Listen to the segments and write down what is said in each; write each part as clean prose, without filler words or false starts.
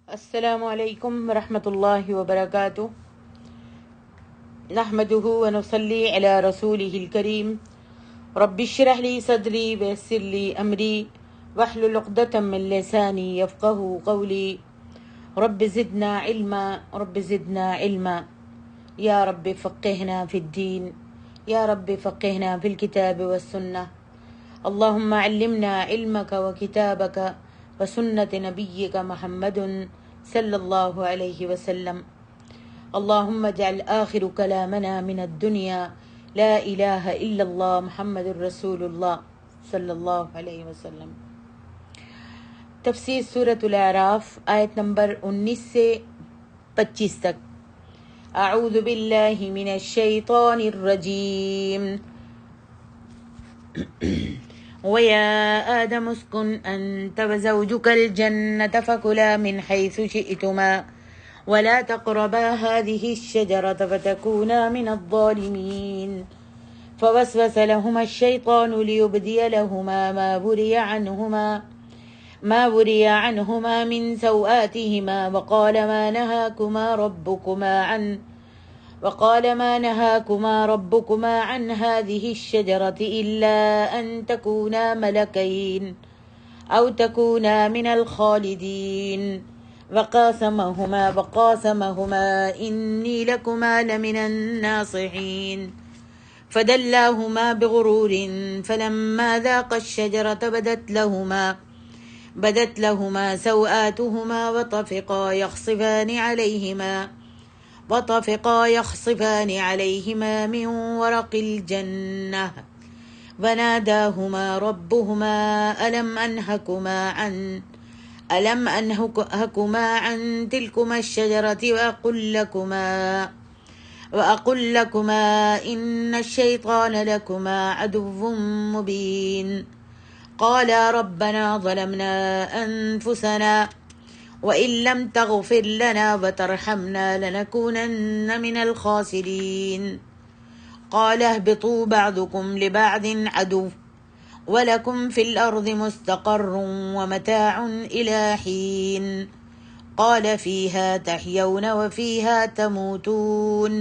السلام علیکم ورحمۃ اللہ وبرکاتہ۔ نحمده ونصلی علی رسولہ الکریم۔ رب اشرح لی صدری ویسر لی امری واحلل عقدۃ من لسانی یفقهوا قولی۔ رب زدنا علما رب زدنا علما، یا رب فقہنا فی الدین، یا رب فقہنا فی الکتاب والسنہ۔ اللہم علمنا علمک وکتابک وسنت نبیک محمد صلی اللہ علیہ وسلم۔ اللہم اجعل آخر کلامنا من الدنیا لا الہ الا اللہ محمد الرسول اللہ صلی اللہ علیہ وسلم۔ تفسیر سورۃ الاعراف، آیت نمبر 19 سے 25 تک۔ اعوذ باللہ من الشیطان الرجیم۔ وَيَا آدَمُ اسْكُنْ أَنْتَ وَزَوْجُكَ الْجَنَّةَ فَكُلَا مِنْ حَيْثُ شِئْتُمَا وَلَا تَقْرَبَا هَذِهِ الشَّجَرَةَ فَتَكُونَا مِنَ الظَّالِمِينَ فَوَسْوَسَ لَهُمَا الشَّيْطَانُ لِيُبْدِيَ لَهُمَا ما وري عنهما من سوآتهما وقال ما نهاكما ربكما عن هذه الشجرة إلا أن تكونا ملكين أو تكونا من الخالدين وقاسمهما إني لكما لمن الناصحين فدلاهما بغرور فلما ذاقا الشجرة بدت لهما سوآتهما وطفقا يخصفان عليهما من ورق الجنة وناداهما ربهما ألم أنهكما عن تلكما الشجرة وأقل لكما إن الشيطان لكما عدو مبين قالا ربنا ظلمنا أنفسنا وَإِن لَّمْ تَغْفِرْ لَنَا وَتَرْحَمْنَا لَنَكُونَنَّ مِنَ الْخَاسِرِينَ قَالَ اهْبِطُوا بَعْضُكُمْ لِبَعْضٍ عَدُوٌّ وَلَكُمْ فِي الْأَرْضِ مُسْتَقَرٌّ وَمَتَاعٌ إِلَىٰ حِينٍ قَالَ فِيهَا تَحْيَوْنَ وَفِيهَا تَمُوتُونَ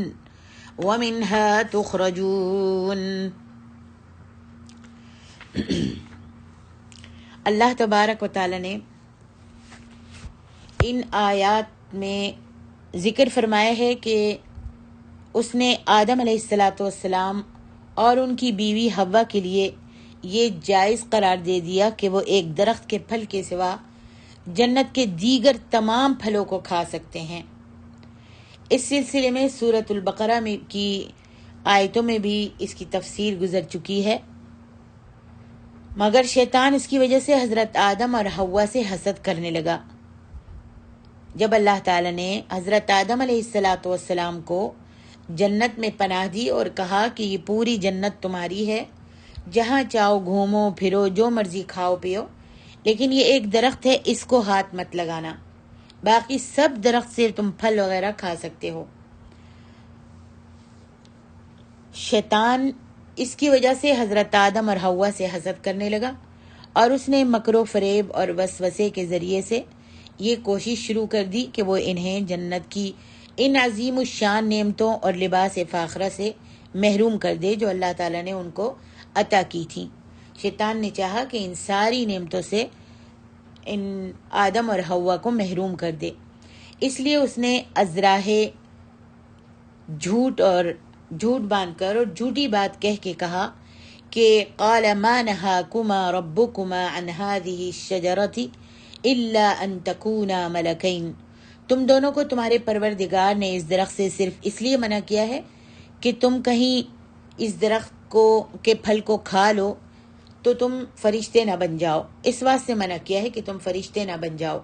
وَمِنْهَا تُخْرَجُونَ۔ اللہ تبارک و تعالی نے ان آیات میں ذکر فرمایا ہے کہ اس نے آدم علیہ السلام اور ان کی بیوی حوا کے لیے یہ جائز قرار دے دیا کہ وہ ایک درخت کے پھل کے سوا جنت کے دیگر تمام پھلوں کو کھا سکتے ہیں۔ اس سلسلے میں سورۃ البقرہ میں کی آیتوں میں بھی اس کی تفسیر گزر چکی ہے، مگر شیطان اس کی وجہ سے حضرت آدم اور حوا سے حسد کرنے لگا۔ جب اللہ تعالیٰ نے حضرت آدم علیہ السلام کو جنت میں پناہ دی اور کہا کہ یہ پوری جنت تمہاری ہے، جہاں چاہو گھومو پھرو، جو مرضی کھاؤ پیو، لیکن یہ ایک درخت ہے، اس کو ہاتھ مت لگانا، باقی سب درخت سے تم پھل وغیرہ کھا سکتے ہو۔ شیطان اس کی وجہ سے حضرت آدم اور حوا سے حسد کرنے لگا اور اس نے مکر و فریب اور وسوسے کے ذریعے سے یہ کوشش شروع کر دی کہ وہ انہیں جنت کی ان عظیم الشان نعمتوں اور لباس فاخرہ سے محروم کر دے جو اللہ تعالیٰ نے ان کو عطا کی تھیں۔ شیطان نے چاہا کہ ان ساری نعمتوں سے ان آدم اور حوا کو محروم کر دے، اس لیے اس نے ازراہ جھوٹ باندھ کر اور جھوٹی بات کہہ کے کہا کہ قال ما نہاکما ربکما عن هذه الشجرة الا ان تکونا ملکین، تم دونوں کو تمہارے پروردگار نے اس درخت سے صرف اس لیے منع کیا ہے کہ تم کہیں اس درخت کے پھل کو کھا لو تو تم فرشتے نہ بن جاؤ، اس واسطے منع کیا ہے کہ تم فرشتے نہ بن جاؤ،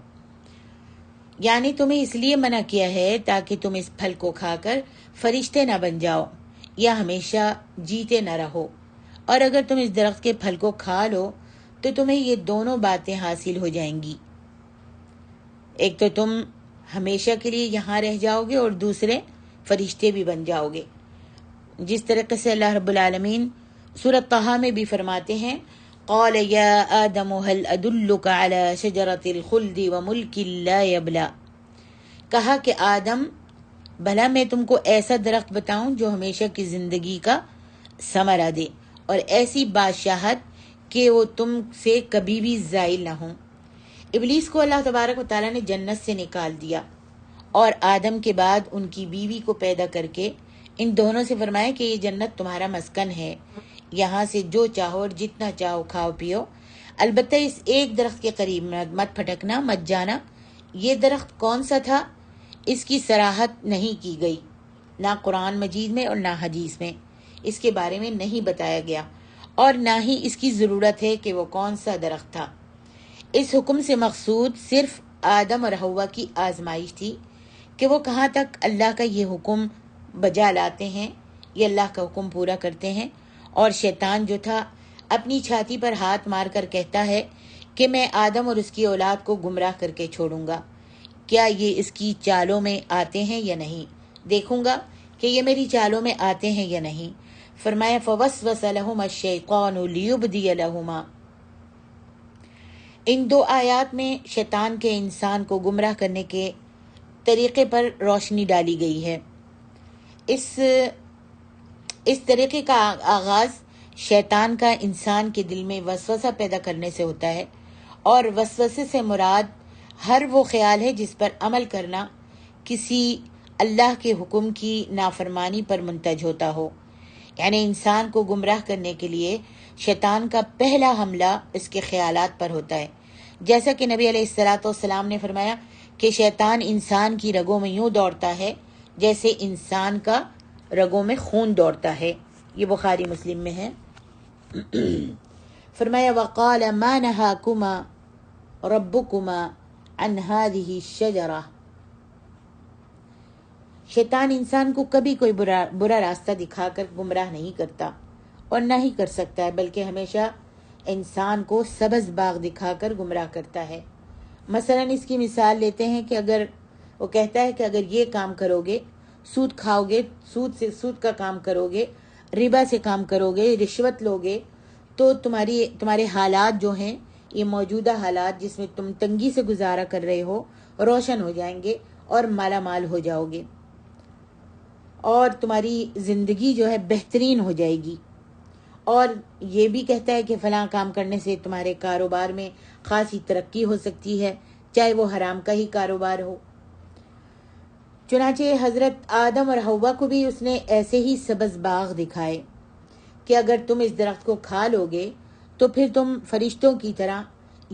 یعنی تمہیں اس لیے منع کیا ہے تاکہ تم اس پھل کو کھا کر فرشتے نہ بن جاؤ یا ہمیشہ جیتے نہ رہو، اور اگر تم اس درخت کے پھل کو کھا لو تو تمہیں یہ دونوں باتیں حاصل ہو جائیں گی، ایک تو تم ہمیشہ کے لیے یہاں رہ جاؤ گے اور دوسرے فرشتے بھی بن جاؤ گے۔ جس طریقے سے اللہ رب العالمین سورۃ طٰہٰ میں بھی فرماتے ہیں قال یا آدم هل ادلک علی شجرۃ الخلد وملک لا یبلی، کہا کہ آدم بھلا میں تم کو ایسا درخت بتاؤں جو ہمیشہ کی زندگی کا ثمرہ دے اور ایسی بادشاہت کہ وہ تم سے کبھی بھی زائل نہ ہوں۔ ابلیس کو اللہ تبارک و تعالیٰ نے جنت سے نکال دیا اور آدم کے بعد ان کی بیوی کو پیدا کر کے ان دونوں سے فرمایا کہ یہ جنت تمہارا مسکن ہے، یہاں سے جو چاہو اور جتنا چاہو کھاؤ پیو، البتہ اس ایک درخت کے قریب مت پھٹکنا، مت جانا۔ یہ درخت کون سا تھا اس کی صراحت نہیں کی گئی، نہ قرآن مجید میں اور نہ حدیث میں اس کے بارے میں نہیں بتایا گیا، اور نہ ہی اس کی ضرورت ہے کہ وہ کون سا درخت تھا۔ اس حکم سے مقصود صرف آدم اور حوا کی آزمائش تھی کہ وہ کہاں تک اللہ کا یہ حکم بجا لاتے ہیں، یہ اللہ کا حکم پورا کرتے ہیں۔ اور شیطان جو تھا اپنی چھاتی پر ہاتھ مار کر کہتا ہے کہ میں آدم اور اس کی اولاد کو گمراہ کر کے چھوڑوں گا، کیا یہ اس کی چالوں میں آتے ہیں یا نہیں، دیکھوں گا کہ یہ میری چالوں میں آتے ہیں یا نہیں۔ فرمایا فوسوس لہما الشیطان لیبدی لہما۔ ان دو آیات میں شیطان کے انسان کو گمراہ کرنے کے طریقے پر روشنی ڈالی گئی ہے۔ اس طریقے کا آغاز شیطان کا انسان کے دل میں وسوسہ پیدا کرنے سے ہوتا ہے، اور وسوسے سے مراد ہر وہ خیال ہے جس پر عمل کرنا کسی اللہ کے حکم کی نافرمانی پر منتج ہوتا ہو۔ یعنی انسان کو گمراہ کرنے کے لیے شیطان کا پہلا حملہ اس کے خیالات پر ہوتا ہے، جیسا کہ نبی علیہ السلام نے فرمایا کہ شیطان انسان کی رگوں میں یوں دوڑتا ہے جیسے انسان کا رگوں میں خون دوڑتا ہے۔ یہ بخاری مسلم میں ہے۔ فرمایا وقال ما نہاکما ربکما عن هذه الشجرہ۔ شیطان انسان کو کبھی کوئی برا راستہ دکھا کر گمراہ نہیں کرتا اور نہ ہی کر سکتا ہے، بلکہ ہمیشہ انسان کو سبز باغ دکھا کر گمراہ کرتا ہے۔ مثلا اس کی مثال لیتے ہیں کہ اگر وہ کہتا ہے کہ اگر یہ کام کرو گے، سود کھاؤ گے، سود کا کام کرو گے، ربا سے کام کرو گے، رشوت لو گے، تو تمہارے حالات جو ہیں، یہ موجودہ حالات جس میں تم تنگی سے گزارا کر رہے ہو، روشن ہو جائیں گے اور مالا مال ہو جاؤ گے، اور تمہاری زندگی جو ہے بہترین ہو جائے گی۔ اور یہ بھی کہتا ہے کہ فلاں کام کرنے سے تمہارے کاروبار میں خاصی ترقی ہو سکتی ہے، چاہے وہ حرام کا ہی کاروبار ہو۔ چنانچہ حضرت آدم اور حوا کو بھی اس نے ایسے ہی سبز باغ دکھائے کہ اگر تم اس درخت کو کھا لو گے تو پھر تم فرشتوں کی طرح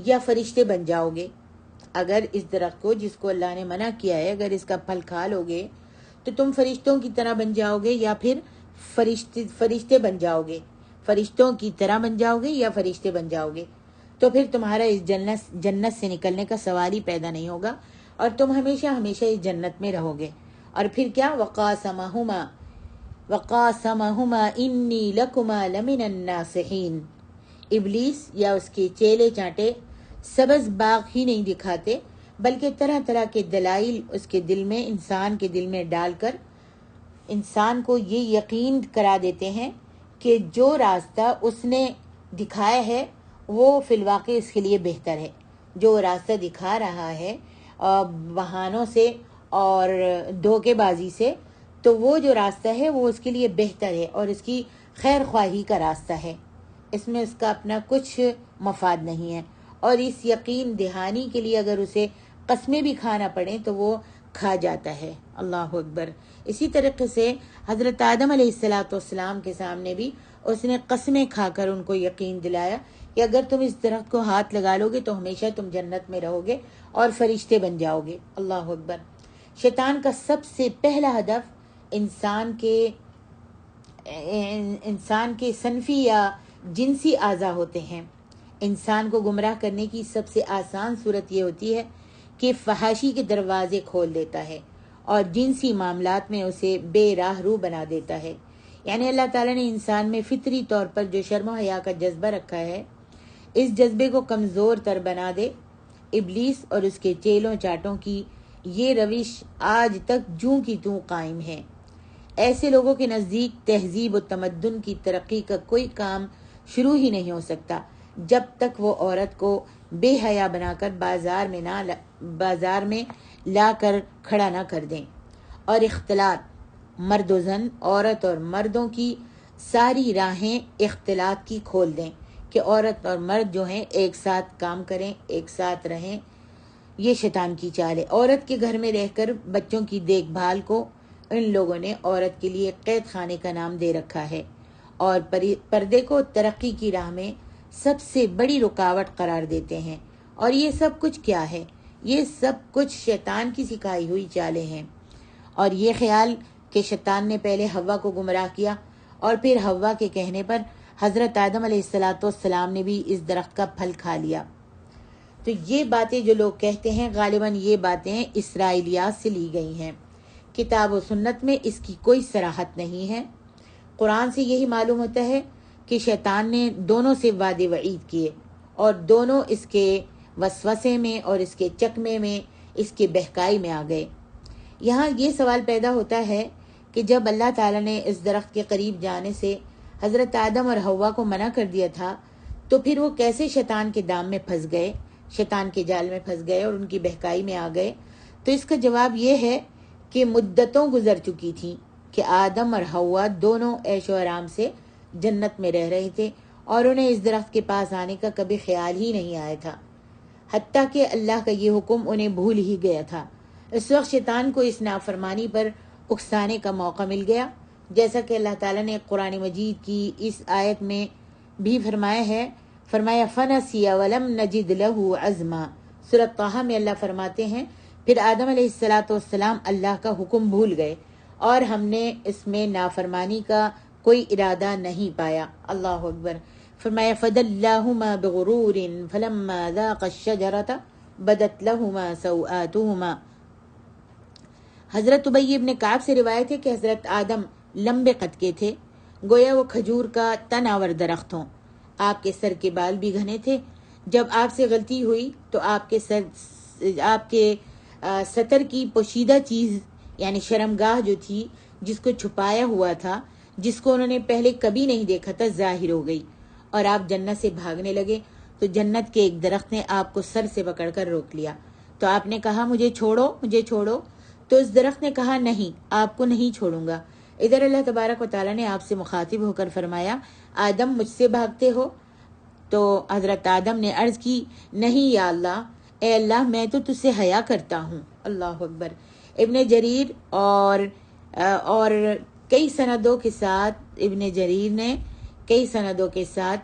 یا فرشتے بن جاؤ گے۔ اگر اس درخت کو، جس کو اللہ نے منع کیا ہے، اگر اس کا پھل کھا لو گے تو تم فرشتوں کی طرح بن جاؤ گے یا پھر فرشتے بن جاؤ گے، فرشتوں کی طرح بن جاؤ گے یا فرشتے بن جاؤ گے، تو پھر تمہارا اس جنت سے نکلنے کا سوال ہی پیدا نہیں ہوگا اور تم ہمیشہ ہمیشہ اس جنت میں رہو گے۔ اور پھر کیا وقاسمہما انی لکما لمن الناصحین۔ ابلیس یا اس کے چیلے چانٹے سبز باغ ہی نہیں دکھاتے، بلکہ طرح طرح کے دلائل اس کے دل میں، انسان کے دل میں ڈال کر انسان کو یہ یقین کرا دیتے ہیں کہ جو راستہ اس نے دکھایا ہے وہ فی الواقع اس کے لیے بہتر ہے۔ جو راستہ دکھا رہا ہے بہانوں سے اور دھوکے بازی سے، تو وہ جو راستہ ہے وہ اس کے لیے بہتر ہے اور اس کی خیر خواہی کا راستہ ہے، اس میں اس کا اپنا کچھ مفاد نہیں ہے۔ اور اس یقین دہانی کے لیے اگر اسے قسمیں بھی کھانا پڑیں تو وہ کھا جاتا ہے۔ اللہ اکبر۔ اسی طریقے سے حضرت آدم علیہ السلام کے سامنے بھی اس نے قسمیں کھا کر ان کو یقین دلایا کہ اگر تم اس درخت کو ہاتھ لگا لو گے تو ہمیشہ تم جنت میں رہو گے اور فرشتے بن جاؤ گے۔ اللہ اکبر۔ شیطان کا سب سے پہلا ہدف انسان کے صنفی یا جنسی اعضاء ہوتے ہیں۔ انسان کو گمراہ کرنے کی سب سے آسان صورت یہ ہوتی ہے کہ فحاشی کے دروازے کھول دیتا ہے اور جنسی معاملات میں اسے بے راہ رو بنا دیتا ہے۔ یعنی اللہ تعالیٰ نے انسان میں فطری طور پر جو شرم و حیا کا جذبہ رکھا ہے، اس جذبے کو کمزور تر بنا دے۔ ابلیس اور اس کے چیلوں چاٹوں کی یہ روش آج تک جوں کی توں قائم ہے۔ ایسے لوگوں کے نزدیک تہذیب و تمدن کی ترقی کا کوئی کام شروع ہی نہیں ہو سکتا، جب تک وہ عورت کو بے حیا بنا کر بازار میں لا کر کھڑا نہ کر دیں، اور اختلاط مرد و زن، عورت اور مردوں کی ساری راہیں اختلاط کی کھول دیں کہ عورت اور مرد جو ہیں ایک ساتھ کام کریں، ایک ساتھ رہیں۔ یہ شیطان کی چال ہے۔ عورت کے گھر میں رہ کر بچوں کی دیکھ بھال کو ان لوگوں نے عورت کے لیے قید خانے کا نام دے رکھا ہے، اور پردے کو ترقی کی راہ میں سب سے بڑی رکاوٹ قرار دیتے ہیں۔ اور یہ سب کچھ کیا ہے؟ یہ سب کچھ شیطان کی سکھائی ہوئی چالیں ہیں۔ اور یہ خیال کہ شیطان نے پہلے حوا کو گمراہ کیا اور پھر حوا کے کہنے پر حضرت آدم علیہ السلام نے بھی اس درخت کا پھل کھا لیا۔ تو یہ باتیں جو لوگ کہتے ہیں غالباً یہ باتیں اسرائیلیات سے لی گئی ہیں۔ کتاب و سنت میں اس کی کوئی صراحت نہیں ہے۔ قرآن سے یہی معلوم ہوتا ہے کہ شیطان نے دونوں سے وعدے وعید کیے، اور دونوں اس کے وسوسے میں اور اس کے چکمے میں، اس کے بہکائی میں آ گئے۔ یہاں یہ سوال پیدا ہوتا ہے کہ جب اللہ تعالیٰ نے اس درخت کے قریب جانے سے حضرت آدم اور حوا کو منع کر دیا تھا، تو پھر وہ کیسے شیطان کے دام میں پھنس گئے، شیطان کے جال میں پھنس گئے اور ان کی بہکائی میں آ گئے؟ تو اس کا جواب یہ ہے کہ مدتوں گزر چکی تھیں کہ آدم اور حوا دونوں عیش و آرام سے جنت میں رہ رہے تھے، اور انہیں اس درخت کے پاس آنے کا کبھی خیال ہی نہیں آیا تھا، حتیٰ کہ اللہ کا یہ حکم انہیں بھول ہی گیا تھا۔ اس وقت شیطان کو اس نافرمانی پر اکسانے کا موقع مل گیا، جیسا کہ اللہ تعالیٰ نے قرآن مجید کی اس آیت میں بھی فرمایا فَنَسِيَ وَلَمْ نَجِدْ لَهُ عَزْمًا۔ سورۃ طٰہٰ میں اللہ فرماتے ہیں پھر آدم علیہ السلام اللہ کا حکم بھول گئے اور ہم نے اس میں نافرمانی کا کوئی ارادہ نہیں پایا۔ اللہ اکبر۔ فرمایا فَدَلَّاهُمَا بِغُرُورٍ فَلَمَّا ذَاقَا الشَّجَرَةَ بَدَتْ لَهُمَا سَوْآتُهُمَا۔ حضرت ابی ابن کعب سے روایت ہے کہ حضرت آدم لمبے قد کے تھے، گویا وہ کھجور کا تن آور درخت ہوں۔ آپ کے سر کے بال بھی گھنے تھے۔ جب آپ سے غلطی ہوئی تو آپ کے ستر کی پوشیدہ چیز یعنی شرمگاہ جو تھی، جس کو چھپایا ہوا تھا، جس کو انہوں نے پہلے کبھی نہیں دیکھا تھا، ظاہر ہو گئی، اور آپ جنت سے بھاگنے لگے تو جنت کے ایک درخت نے آپ کو سر سے پکڑ کر روک لیا۔ تو آپ نے کہا مجھے چھوڑو، مجھے چھوڑو۔ تو اس درخت نے کہا نہیں، آپ کو نہیں چھوڑوں گا۔ ادھر اللہ تبارک و تعالیٰ نے آپ سے مخاطب ہو کر فرمایا آدم مجھ سے بھاگتے ہو؟ تو حضرت آدم نے عرض کی نہیں یا اللہ، اے اللہ میں تو تجھ سے حیا کرتا ہوں۔ اللہ اکبر۔ ابن جریر اور کئی سندوں کے ساتھ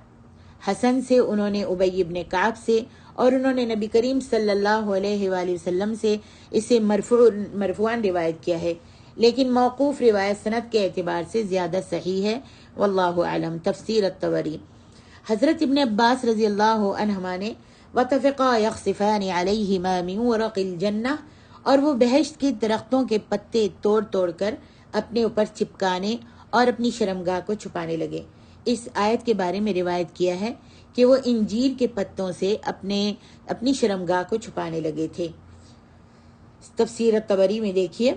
حسن سے، انہوں نے ابی ابن کعب سے، اور انہوں نے نبی کریم صلی اللہ علیہ وآلہ وسلم سے اسے مرفوعاً روایت کیا ہے، لیکن موقوف روایت سند کے اعتبار سے زیادہ صحیح ہے۔ واللہ اعلم۔ تفسیر الطبری۔ حضرت ابن عباس رضی اللہ عنہما نے وَتَفِقَا يَخْصِفَانِ عَلَيْهِمَا مِنْ وَرَقِ الْجَنَّةِ، اور وہ بہشت کے درختوں کے پتے توڑ توڑ کر اپنے اوپر چپکانے اور اپنی شرمگاہ کو چھپانے لگے۔ اس آیت کے بارے میں روایت کیا ہے کہ وہ انجیر کے پتوں سے اپنی شرمگاہ کو چھپانے لگے تھے۔ تفسیر الطبری میں دیکھیے،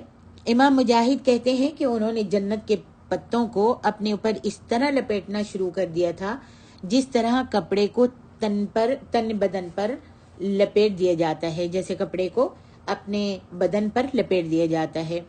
امام مجاہد کہتے ہیں کہ انہوں نے جنت کے پتوں کو اپنے اوپر اس طرح لپیٹنا شروع کر دیا تھا جس طرح کپڑے کو تن بدن پر لپیٹ دیا جاتا ہے، جیسے کپڑے کو اپنے بدن پر لپیٹ دیا جاتا ہے۔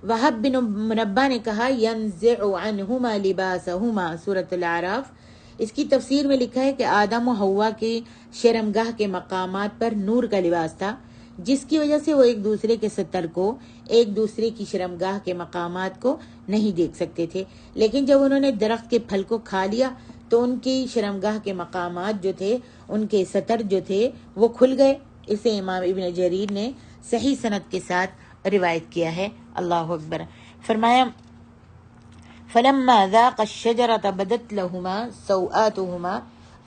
وہب بن منبہ نے کہا ينزع عنہما لباسہما، سورۃ الاعراف۔ اس کی تفسیر میں لکھا ہے کہ آدم و حوا کے شرمگاہ کے مقامات پر نور کا لباس تھا، جس کی وجہ سے وہ ایک دوسرے کے ستر کو، ایک دوسرے کی شرمگاہ کے مقامات کو نہیں دیکھ سکتے تھے، لیکن جب انہوں نے درخت کے پھل کو کھا لیا تو ان کی شرمگاہ کے مقامات جو تھے، ان کے ستر جو تھے، وہ کھل گئے۔ اسے امام ابن جریر نے صحیح سند کے ساتھ روایت کیا ہے۔ اللہ اکبر۔ فرمایا فَلَمَّا ذَاقَا الشَّجَرَةَ بَدَتْ لَهُمَا سَوْآتُهُمَا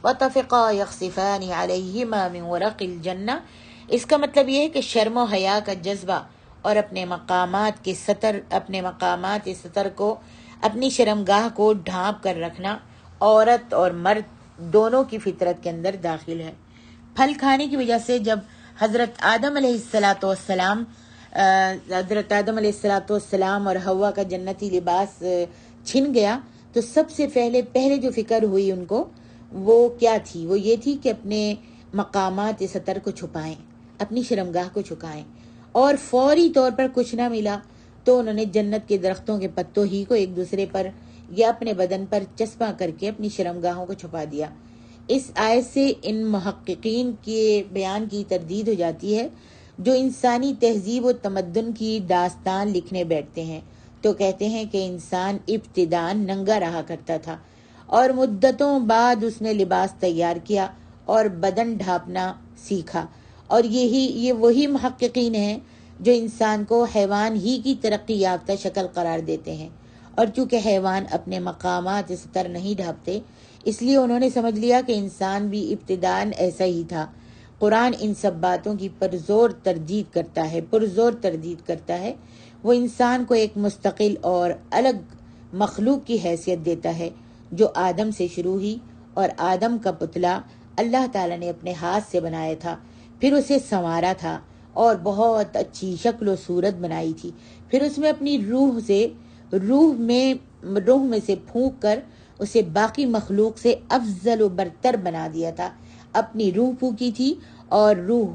وَطَفِقَا يَخْصِفَانِ عَلَيْهِمَا مِنْ وَرَقِ الْجَنَّةِ۔ اس کا مطلب یہ ہے کہ شرم و حیا کا جذبہ اور اپنے مقامات ستر کو، اپنی شرمگاہ کو ڈھانپ کر رکھنا عورت اور مرد دونوں کی فطرت کے اندر داخل ہے۔ پھل کھانے کی وجہ سے جب حضرت آدم علیہ السلام اور حوا کا جنتی لباس چھن گیا تو سب سے پہلے جو فکر ہوئی ان کو، وہ کیا تھی؟ وہ یہ تھی کہ اپنے مقامات سطر کو چھپائیں، اپنی شرمگاہ کو چھپائیں، اور فوری طور پر کچھ نہ ملا تو انہوں نے جنت کے درختوں کے پتوں ہی کو ایک دوسرے پر یا اپنے بدن پر چسپاں کر کے اپنی شرمگاہوں کو چھپا دیا۔ اس آیت سے ان محققین کے بیان کی تردید ہو جاتی ہے جو انسانی تہذیب و تمدن کی داستان لکھنے بیٹھتے ہیں تو کہتے ہیں کہ انسان ابتداً ننگا رہا کرتا تھا اور مدتوں بعد اس نے لباس تیار کیا اور بدن ڈھانپنا سیکھا، اور یہ وہی محققین ہیں جو انسان کو حیوان ہی کی ترقی یافتہ شکل قرار دیتے ہیں، اور چونکہ حیوان اپنے مقامات سطر نہیں ڈھانپتے اس لیے انہوں نے سمجھ لیا کہ انسان بھی ابتداً ایسا ہی تھا۔ قرآن ان سب باتوں کی پرزور تردید کرتا ہے۔ وہ انسان کو ایک مستقل اور الگ مخلوق کی حیثیت دیتا ہے جو آدم سے شروع ہوئی، اور آدم کا پتلا اللہ تعالیٰ نے اپنے ہاتھ سے بنایا تھا، پھر اسے سنوارا تھا اور بہت اچھی شکل و صورت بنائی تھی، پھر اس میں اپنی روح میں سے پھونک کر اسے باقی مخلوق سے افضل و برتر بنا دیا تھا۔ اپنی روح پھونکی تھی اور روح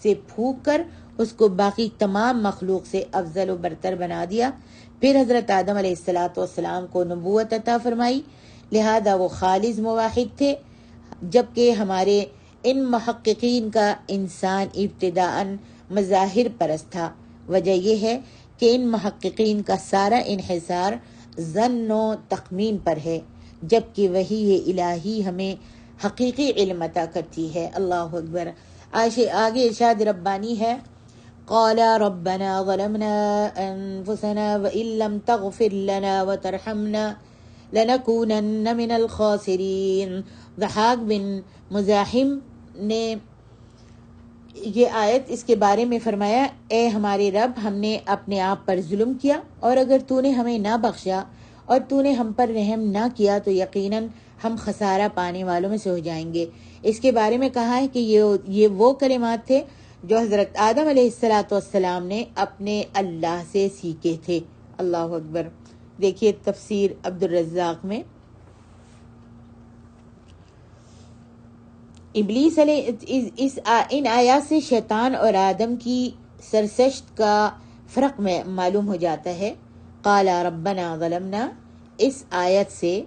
سے پھونک کر اس کو باقی تمام مخلوق سے افضل و برتر بنا دیا۔ پھر حضرت آدم علیہ السلام کو نبوت عطا فرمائی، لہذا وہ خالص موحد تھے، جبکہ ہمارے ان محققین کا انسان ابتداءً مظاہر پرست تھا۔ وجہ یہ ہے کہ ان محققین کا سارا انحصار ظن و تخمین پر ہے، جبکہ وحی الہی ہمیں حقیقی علم عطا کرتی ہے۔ اللہ اکبر۔ آگے ارشاد ربانی ہے، قال ربنا ظلمنا انفسنا وان لم تغفر لنا وترحمنا لنكونن من الخاسرین۔ ضحاک بن مزاحم نے یہ آیت اس کے بارے میں فرمایا، اے ہمارے رب، ہم نے اپنے آپ پر ظلم کیا، اور اگر تو نے ہمیں نہ بخشا اور تو نے ہم پر رحم نہ کیا تو یقیناً ہم خسارہ پانے والوں میں سے ہو جائیں گے۔ اس کے بارے میں کہا ہے کہ یہ وہ کلمات تھے جو حضرت آدم علیہ السلام نے اپنے اللہ سے سیکھے تھے۔ اللہ اکبر۔ دیکھیے تفسیر عبدالرزاق میں، ابلیس علیہ ان آیات سے شیطان اور آدم کی سرشت کا فرق میں معلوم ہو جاتا ہے۔ قال ربنا ظلمنا، اس آیت سے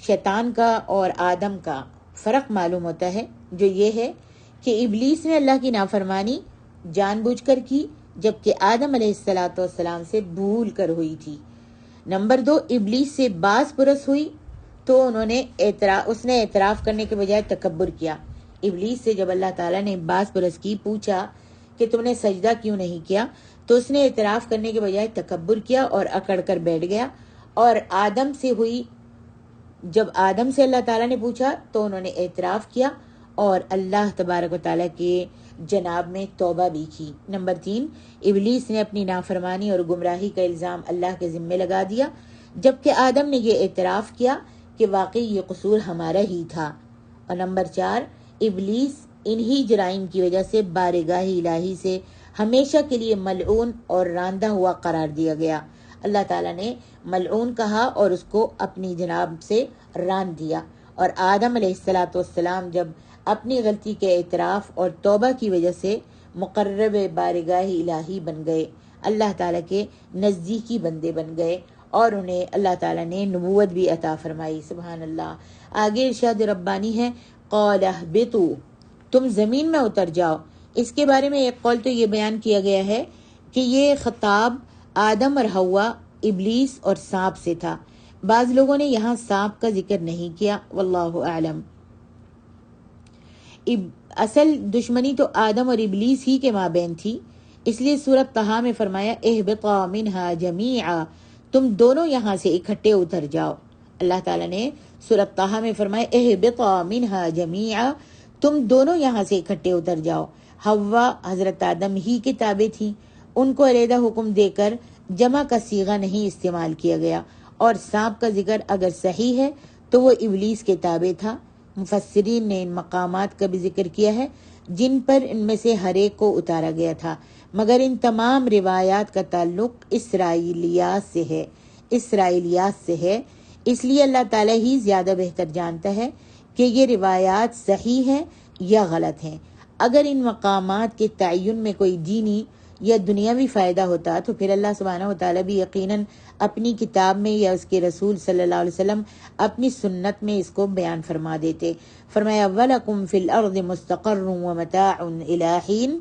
شیطان کا اور آدم کا فرق معلوم ہوتا ہے، جو یہ ہے کہ ابلیس نے اللہ کی نافرمانی جان بوجھ کر کی، جبکہ آدم علیہ السلام سے بھول کر ہوئی تھی۔ نمبر 2، ابلیس سے باز پرس ہوئی تو اس نے اعتراف کرنے کے بجائے تکبر کیا۔ ابلیس سے جب اللہ تعالیٰ نے باز پرس کی، پوچھا کہ تم نے سجدہ کیوں نہیں کیا، تو اس نے اعتراف کرنے کے بجائے تکبر کیا اور اکڑ کر بیٹھ گیا۔ اور آدم سے ہوئی، جب آدم سے اللہ تعالیٰ نے پوچھا تو انہوں نے اعتراف کیا اور اللہ تبارک و تعالیٰ کے جناب میں توبہ بھی کی۔ نمبر 3، ابلیس نے اپنی نافرمانی اور گمراہی کا الزام اللہ کے ذمے لگا دیا، جبکہ آدم نے یہ اعتراف کیا کہ واقعی یہ قصور ہمارا ہی تھا۔ اور نمبر 4، ابلیس انہی جرائم کی وجہ سے بارگاہ الہی سے ہمیشہ کے لیے ملعون اور راندہ ہوا قرار دیا گیا۔ اللہ تعالیٰ نے ملعون کہا اور اس کو اپنی جناب سے راند دیا، اور آدم علیہ السلام جب اپنی غلطی کے اعتراف اور توبہ کی وجہ سے مقرب بارگاہ الہی بن گئے، اللہ تعالیٰ کے نزدیکی بندے بن گئے، اور انہیں اللہ تعالیٰ نے نبوت بھی عطا فرمائی۔ سبحان اللہ۔ آگے ارشاد ربانی ہے، قال اہبطوا، تم زمین میں اتر جاؤ۔ اس کے بارے میں ایک قول تو یہ بیان کیا گیا ہے کہ یہ خطاب آدم اور حوا، ابلیس اور سانپ سے تھا۔ بعض لوگوں نے یہاں سانپ کا ذکر نہیں کیا، واللہ اعلم۔ اصل دشمنی تو آدم اور ابلیس ہی کے مابین تھی، اس لیے سورۃ طٰہٰ میں فرمایا اہبطا منہا جمیعا، تم دونوں یہاں سے اکٹھے اتر جاؤ۔ اللہ تعالیٰ نے سورۃ طٰہٰ میں فرمایا اہبطا منہا جمیعا، تم دونوں یہاں سے اکٹھے اتر جاؤ۔ حوا حضرت آدم ہی کے تابع تھی، ان کو علیحدہ حکم دے کر جمع کا صیغہ نہیں استعمال کیا گیا، اور سانپ کا ذکر اگر صحیح ہے تو وہ ابلیس کے تابع تھا۔ مفسرین نے ان مقامات کا بھی ذکر کیا ہے جن پر ان میں سے ہر ایک کو اتارا گیا تھا، مگر ان تمام روایات کا تعلق اسرائیلیات سے ہے۔ اس لیے اللہ تعالیٰ ہی زیادہ بہتر جانتا ہے کہ یہ روایات صحیح ہیں یا غلط ہیں۔ اگر ان مقامات کے تعین میں کوئی دینی یا دنیاوی فائدہ ہوتا تو پھر اللہ سبحانہ و تعالیٰ بھی یقیناً اپنی کتاب میں یا اس کے رسول صلی اللہ علیہ وسلم اپنی سنت میں اس کو بیان فرما دیتے۔ فرمایا وَلَكُمْ فِي الْأَرْضِ مُسْتَقَرٌّ وَمَتَاعٌ إِلَىٰ حِينٍ،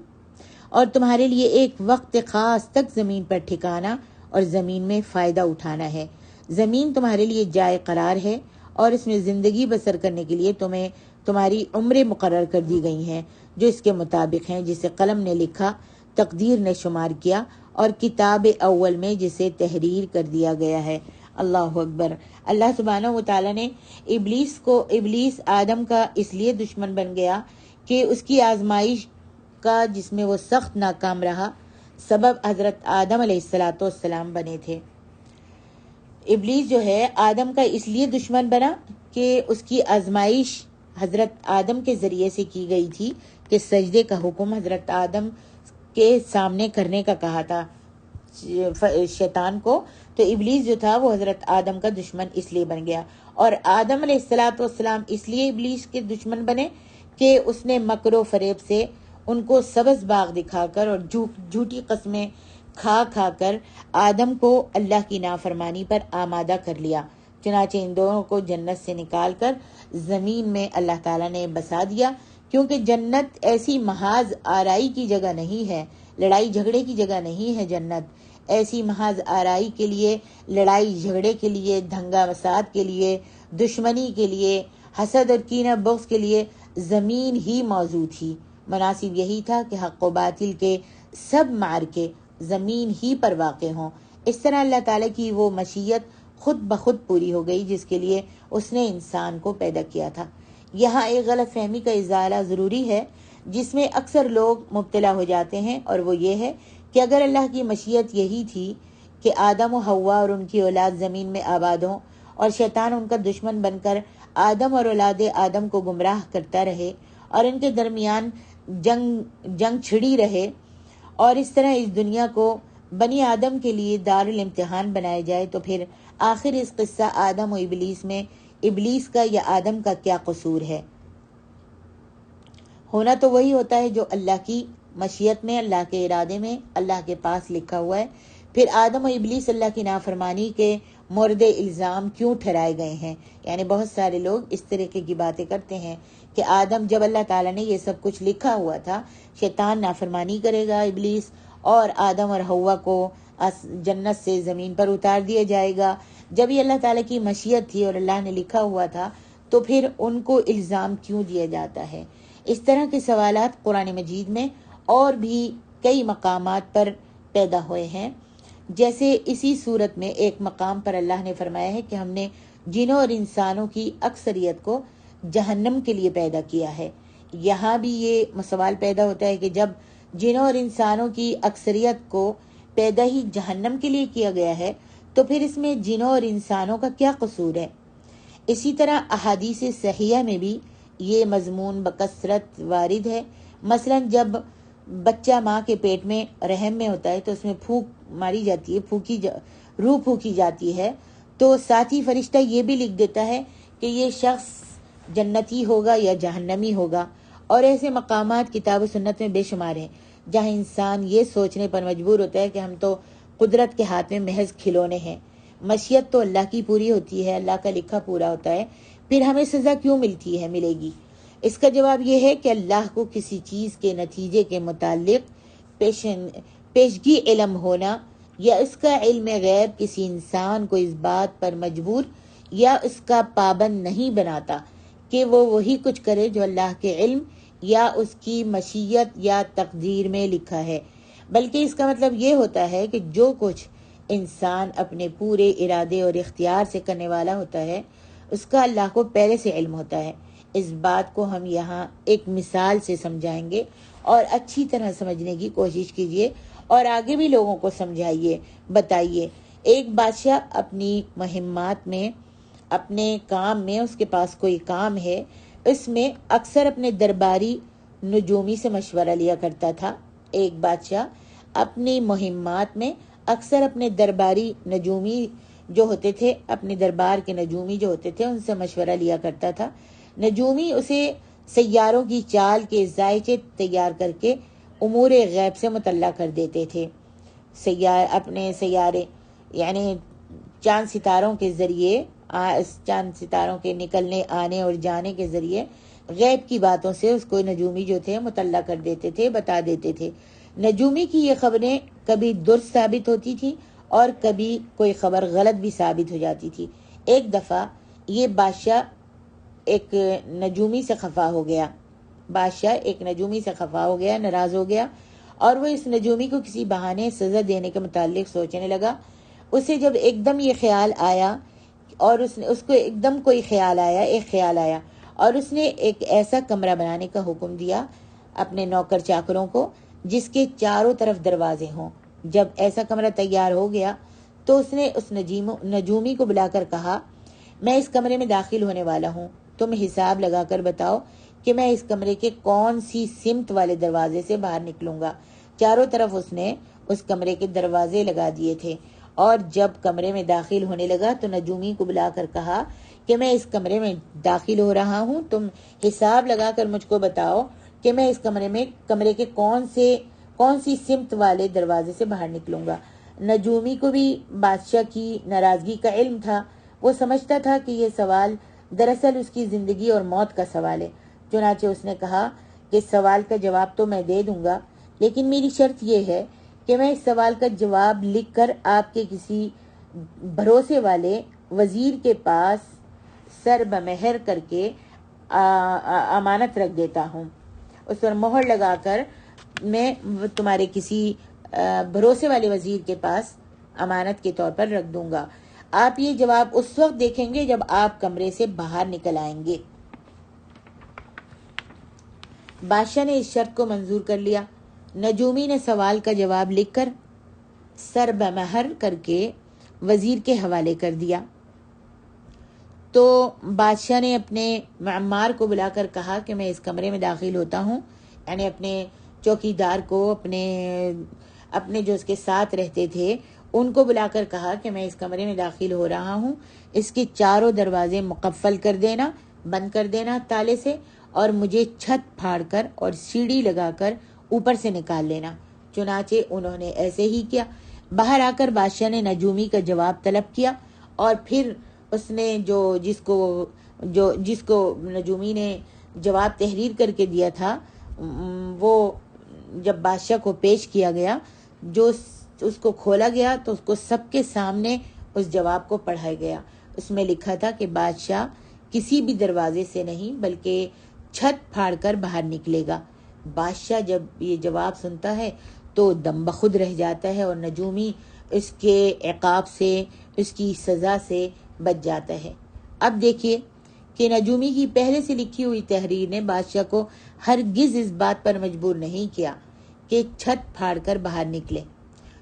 اور تمہارے لیے ایک وقت خاص تک زمین پر ٹھکانا اور زمین میں فائدہ اٹھانا ہے۔ زمین تمہارے لیے جائے قرار ہے اور اس میں زندگی بسر کرنے کے لیے تمہیں تمہاری عمریں مقرر کر دی گئی ہیں جو اس کے مطابق ہیں، جسے قلم نے لکھا، تقدیر نے شمار کیا، اور کتاب اول میں جسے تحریر کر دیا گیا ہے۔ اللہ اکبر۔ اللہ سبحانہ و تعالیٰ نے ابلیس آدم کا اس لیے دشمن بن گیا کہ اس کی آزمائش کا جس میں وہ سخت ناکام رہا سبب حضرت آدم علیہ السلام بنے تھے۔ ابلیس جو ہے آدم کا اس لیے دشمن بنا کہ اس کی آزمائش حضرت آدم کے ذریعے سے کی گئی تھی کہ سجدے کا حکم حضرت آدم کے سامنے کرنے کا کہا تھا شیطان کو، تو ابلیس جو تھا وہ حضرت آدم کا دشمن اس لیے بن گیا۔ اور آدم علیہ السلام اس لیے ابلیس کے دشمن بنے کہ اس نے مکر و فریب سے ان کو سبز باغ دکھا کر اور جھوٹی قسمیں کھا کر آدم کو اللہ کی نافرمانی پر آمادہ کر لیا۔ چنانچہ ان دونوں کو جنت سے نکال کر زمین میں اللہ تعالیٰ نے بسا دیا، کیونکہ جنت ایسی محض آرائی کی جگہ نہیں ہے، لڑائی جھگڑے کی جگہ نہیں ہے۔ جنت ایسی محض آرائی کے لیے، لڑائی جھگڑے کے لیے، دھنگا فساد کے لیے، دشمنی کے لیے، حسد اور کینہ بغض کے لیے زمین ہی موضوع تھی۔ مناسب یہی تھا کہ حق و باطل کے سب معرکے زمین ہی پر واقع ہوں۔ اس طرح اللہ تعالیٰ کی وہ مشیت خود بخود پوری ہو گئی جس کے لیے اس نے انسان کو پیدا کیا تھا۔ یہاں ایک غلط فہمی کا ازالہ ضروری ہے جس میں اکثر لوگ مبتلا ہو جاتے ہیں، اور وہ یہ ہے کہ اگر اللہ کی مشیت یہی تھی کہ آدم و حوا اور ان کی اولاد زمین میں آباد ہوں اور شیطان ان کا دشمن بن کر آدم اور اولاد آدم کو گمراہ کرتا رہے اور ان کے درمیان جنگ چھڑی رہے، اور اس طرح اس دنیا کو بنی آدم کے لیے دار الامتحان بنایا جائے، تو پھر آخر اس قصہ آدم و ابلیس میں ابلیس کا یا آدم کا کیا قصور ہے؟ ہونا تو وہی ہوتا ہے جو اللہ کی مشیت میں، اللہ کے ارادے میں، اللہ کے پاس لکھا ہوا ہے۔ پھر آدم و ابلیس اللہ کی نافرمانی کے مورد الزام کیوں ٹھہرائے گئے ہیں؟ یعنی بہت سارے لوگ اس طریقے کی باتیں کرتے ہیں کہ آدم، جب اللہ تعالیٰ نے یہ سب کچھ لکھا ہوا تھا، شیطان نافرمانی کرے گا ابلیس، اور آدم اور حوا کو جنت سے زمین پر اتار دیا جائے گا۔ جب یہ اللہ تعالیٰ کی مشیت تھی اور اللہ نے لکھا ہوا تھا تو پھر ان کو الزام کیوں دیا جاتا ہے؟ اس طرح کے سوالات قرآن مجید میں اور بھی کئی مقامات پر پیدا ہوئے ہیں۔ جیسے اسی صورت میں ایک مقام پر اللہ نے فرمایا ہے کہ ہم نے جنوں اور انسانوں کی اکثریت کو جہنم کے لیے پیدا کیا ہے۔ یہاں بھی یہ سوال پیدا ہوتا ہے کہ جب جنوں اور انسانوں کی اکثریت کو پیدا ہی جہنم کے لیے کیا گیا ہے تو پھر اس میں جنوں اور انسانوں کا کیا قصور ہے؟ اسی طرح احادیث صحیحہ میں بھی یہ مضمون بکثرت وارد ہے۔ مثلا جب بچہ ماں کے پیٹ میں رحم میں ہوتا ہے تو اس میں پھونک ماری جاتی ہے، روح پھونکی جاتی ہے، تو ساتھی فرشتہ یہ بھی لکھ دیتا ہے کہ یہ شخص جنتی ہوگا یا جہنمی ہوگا۔ اور ایسے مقامات کتاب و سنت میں بے شمار ہیں جہاں انسان یہ سوچنے پر مجبور ہوتا ہے کہ ہم تو قدرت کے ہاتھ میں محض کھلونے ہیں، مشیت تو اللہ کی پوری ہوتی ہے، اللہ کا لکھا پورا ہوتا ہے، پھر ہمیں سزا کیوں ملے گی؟ اس کا جواب یہ ہے کہ اللہ کو کسی چیز کے نتیجے کے متعلق پیشگی علم ہونا یا اس کا علم غیب کسی انسان کو اس بات پر مجبور یا اس کا پابند نہیں بناتا کہ وہ وہی کچھ کرے جو اللہ کے علم یا اس کی مشیت یا تقدیر میں لکھا ہے، بلکہ اس کا مطلب یہ ہوتا ہے کہ جو کچھ انسان اپنے پورے ارادے اور اختیار سے کرنے والا ہوتا ہے اس کا اللہ کو پہلے سے علم ہوتا ہے۔ اس بات کو ہم یہاں ایک مثال سے سمجھائیں گے اور اچھی طرح سمجھنے کی کوشش کیجیے اور آگے بھی لوگوں کو سمجھائیے، بتائیے۔ ایک بادشاہ اپنی مہمات میں، اپنے کام میں، اس کے پاس کوئی کام ہے، اس میں اکثر اپنے درباری نجومی سے مشورہ لیا کرتا تھا۔ ایک بادشاہ اپنی مہمات میں اکثر اپنے درباری نجومی جو ہوتے تھے اپنے دربار کے نجومی جو ہوتے تھے ان سے مشورہ لیا کرتا تھا. نجومی اسے سیاروں کی چال کے ذائچے تیار کر کے امور غیب سے مطلع کر دیتے تھے. اپنے سیارے یعنی چاند ستاروں کے ذریعے، چاند ستاروں کے نکلنے آنے اور جانے کے ذریعے غیب کی باتوں سے اس کو نجومی جو تھے مطلع کر دیتے تھے، بتا دیتے تھے. نجومی کی یہ خبریں کبھی درست ثابت ہوتی تھی اور کبھی کوئی خبر غلط بھی ثابت ہو جاتی تھی. ایک دفعہ یہ بادشاہ ایک نجومی سے خفا ہو گیا، ناراض ہو گیا، اور وہ اس نجومی کو کسی بہانے سزا دینے کے متعلق سوچنے لگا. اسے جب ایک دم یہ خیال آیا اور اس کو ایک دم کوئی خیال آیا اور اس نے ایک ایسا کمرہ بنانے کا حکم دیا اپنے نوکر چاکروں کو جس کے چاروں طرف دروازے ہوں. جب ایسا کمرہ تیار ہو گیا تو اس نے اس نجومی کو بلا کر کہا، میں اس کمرے میں داخل ہونے والا ہوں، تم حساب لگا کر بتاؤ کہ میں اس کمرے کے کون سی سمت والے دروازے سے باہر نکلوں گا. چاروں طرف اس نے اس کمرے کے دروازے لگا دیے تھے، اور جب کمرے میں داخل ہونے لگا تو نجومی کو بلا کر کہا کہ میں اس کمرے میں داخل ہو رہا ہوں، تم حساب لگا کر مجھ کو بتاؤ کہ میں اس کمرے کے کون سی سمت والے دروازے سے باہر نکلوں گا. نجومی کو بھی بادشاہ کی ناراضگی کا علم تھا. وہ سمجھتا تھا کہ یہ سوال دراصل اس کی زندگی اور موت کا سوال ہے. چنانچہ اس نے کہا کہ سوال کا جواب تو میں دے دوں گا، لیکن میری شرط یہ ہے کہ میں اس سوال کا جواب لکھ کر آپ کے کسی بھروسے والے وزیر کے پاس سر بمہر کر کے امانت رکھ دیتا ہوں. اس پر مہر لگا کر میں تمہارے کسی بھروسے والے وزیر کے پاس امانت کے طور پر رکھ دوں گا. آپ یہ جواب اس وقت دیکھیں گے جب آپ کمرے سے باہر نکل آئیں گے. بادشاہ نے اس شرط کو منظور کر لیا. نجومی نے سوال کا جواب لکھ کر سر بمہر کر کے وزیر کے حوالے کر دیا. تو بادشاہ نے اپنے معمار کو بلا کر کہا کہ میں اس کمرے میں داخل ہوتا ہوں، یعنی اپنے چوکیدار کو، اپنے جو اس کے ساتھ رہتے تھے ان کو بلا کر کہا کہ میں اس کمرے میں داخل ہو رہا ہوں، اس کے چاروں دروازے مقفل کر دینا، بند کر دینا تالے سے، اور مجھے چھت پھاڑ کر اور سیڑھی لگا کر اوپر سے نکال لینا. چنانچہ انہوں نے ایسے ہی کیا. باہر آ کر بادشاہ نے نجومی کا جواب طلب کیا، اور پھر اس نے جس کو نجومی نے جواب تحریر کر کے دیا تھا، وہ جب بادشاہ کو پیش کیا گیا، جو اس کو کھولا گیا تو اس کو سب کے سامنے اس جواب کو پڑھایا گیا. اس میں لکھا تھا کہ بادشاہ کسی بھی دروازے سے نہیں بلکہ چھت پھاڑ کر باہر نکلے گا. بادشاہ جب یہ جواب سنتا ہے تو دم بخود رہ جاتا ہے، اور نجومی اس کے عقاب سے، اس کی سزا سے بچ جاتا ہے. اب دیکھیے کہ نجومی کی پہلے سے لکھی ہوئی تحریر نے بادشاہ کو ہرگز اس بات پر مجبور نہیں کیا کہ چھت پھاڑ کر باہر نکلے.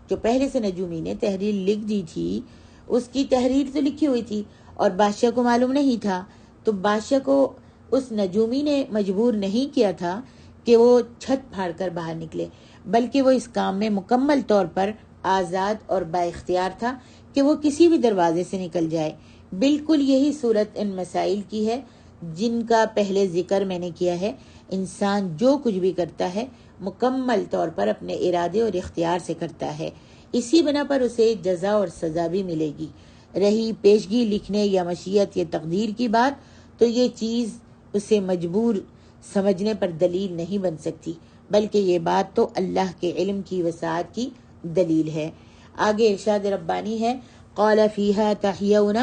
جو پہلے سے نجومی نے تحریر لکھ دی تھی، اس کی تحریر تو لکھی ہوئی تھی اور بادشاہ کو معلوم نہیں تھا، تو بادشاہ کو اس نجومی نے مجبور نہیں کیا تھا کہ وہ چھت پھاڑ کر باہر نکلے، بلکہ وہ اس کام میں مکمل طور پر آزاد اور با اختیار تھا کہ وہ کسی بھی دروازے سے نکل جائے. بالکل یہی صورت ان مسائل کی ہے جن کا پہلے ذکر میں نے کیا ہے. انسان جو کچھ بھی کرتا ہے مکمل طور پر اپنے ارادے اور اختیار سے کرتا ہے، اسی بنا پر اسے جزا اور سزا بھی ملے گی. رہی پیشگی لکھنے یا مشیت یا تقدیر کی بات، تو یہ چیز اسے مجبور سمجھنے پر دلیل نہیں بن سکتی، بلکہ یہ بات تو اللہ کے علم کی وسعت کی دلیل ہے. آگے ارشاد ربانی ہے، قال فیہا تحیون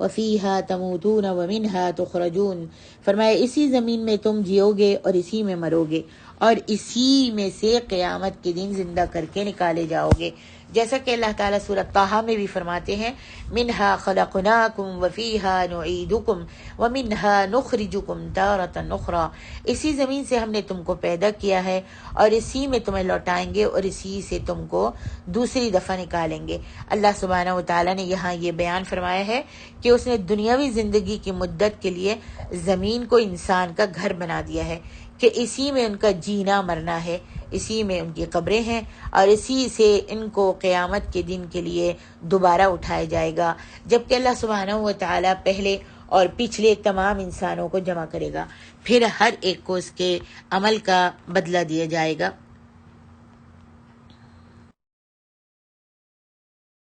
وفیہا تموتون ومنہا تخرجون. فرمایا اسی زمین میں تم جیو گے اور اسی میں مرو گے، اور اسی میں سے قیامت کے دن زندہ کر کے نکالے جاؤ گے. جیسا کہ اللہ تعالیٰ سورۃ طٰہٰ میں بھی فرماتے ہیں، منہا خلقناکم وفیہا نعیدکم ومنہا نخرجکم تارۃ اخری. اسی زمین سے ہم نے تم کو پیدا کیا ہے اور اسی میں تمہیں لوٹائیں گے اور اسی سے تم کو دوسری دفعہ نکالیں گے. اللہ سبحانہ و تعالیٰ نے یہاں یہ بیان فرمایا ہے کہ اس نے دنیاوی زندگی کی مدت کے لیے زمین کو انسان کا گھر بنا دیا ہے، کہ اسی میں ان کا جینا مرنا ہے، اسی میں ان کی قبریں ہیں، اور اسی سے ان کو قیامت کے دن کے لیے دوبارہ اٹھایا جائے گا، جبکہ اللہ سبحانہ و تعالیٰ پہلے اور پچھلے تمام انسانوں کو جمع کرے گا، پھر ہر ایک کو اس کے عمل کا بدلہ دیا جائے گا۔